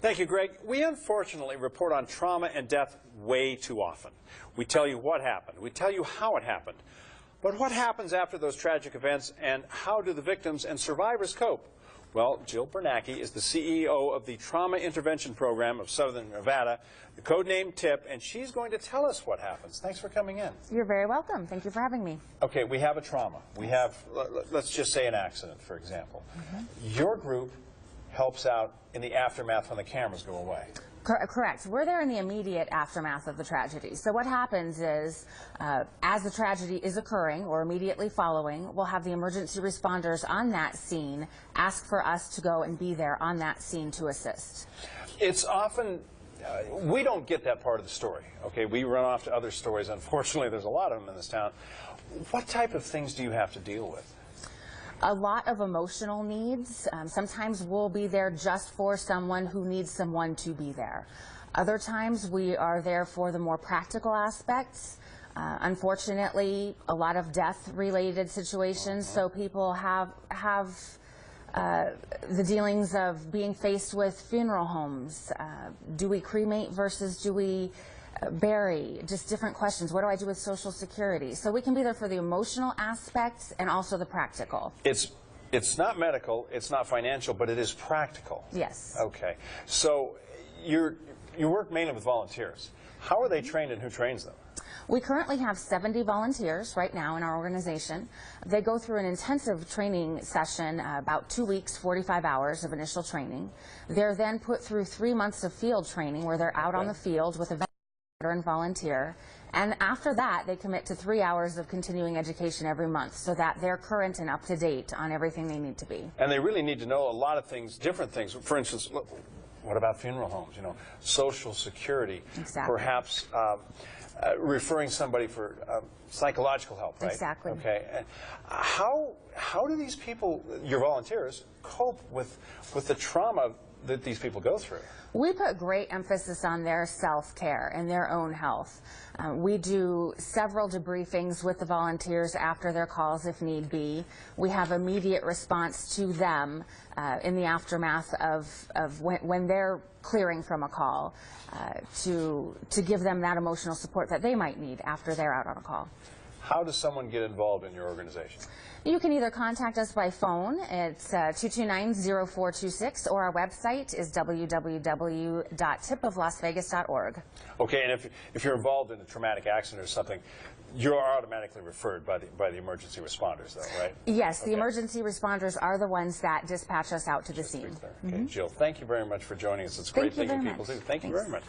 Thank you, Greg. We unfortunately report on trauma and death way too often. We tell you what happened. We tell you how it happened. But what happens after those tragic events, and how do the victims and survivors cope? Well, Jill Bernacki is the CEO of the Trauma Intervention Program of Southern Nevada, the codename TIP, and she's going to tell us what happens. Thanks for coming in. You're very welcome. Thank you for having me. Okay, we have a trauma. We have, let's just say, an accident, for example. Your group helps out in the aftermath when the cameras go away. Correct. We're there in the immediate aftermath of the tragedy. So what happens is, as the tragedy is occurring or immediately following, we'll have the emergency responders on that scene ask for us to go and be there on that scene to assist. It's often, we don't get that part of the story. Okay, we run off to other stories. Unfortunately, there's a lot of them in this town. What type of things do you have to deal with? A lot of emotional needs. Sometimes we'll be there just for someone who needs someone to be there. Other times we are there for the more practical aspects. Unfortunately, a lot of death-related situations, so people have the dealings of being faced with funeral homes. Do we cremate versus do we bury? Just different questions. What do I do with Social Security? So we can be there for the emotional aspects and also the practical. It's not medical, it's not financial, but it is practical. Yes. Okay. So you work mainly with volunteers. How are they trained and who trains them? We currently have 70 volunteers right now in our organization. They go through an intensive training session, about 2 weeks, 45 hours of initial training. They're then put through 3 months of field training where they're out on the field with a veteran volunteer. And after that, they commit to 3 hours of continuing education every month so that they're current and up to date on everything they need to be. And they really need to know a lot of things, different things. For instance, what about funeral homes? You know, Social Security, exactly. Perhaps referring somebody for psychological help, right? Exactly. Okay. And how do these people, your volunteers, cope with the trauma that these people go through? We put great emphasis on their self-care and their own health. We do several debriefings with the volunteers after their calls if need be. We have immediate response to them in the aftermath of when they're clearing from a call to give them that emotional support that they might need after they're out on a call. How does someone get involved in your organization? You can either contact us by phone, it's 229-0426, or our website is www.tipoflasvegas.org. Okay, and if you're involved in a traumatic accident or something, you're automatically referred by the emergency responders, though, right? Yes, the emergency responders are the ones that dispatch us out to the scene. Okay, Jill, thank you very much for joining us. It's great thinking people too. Thank you very much.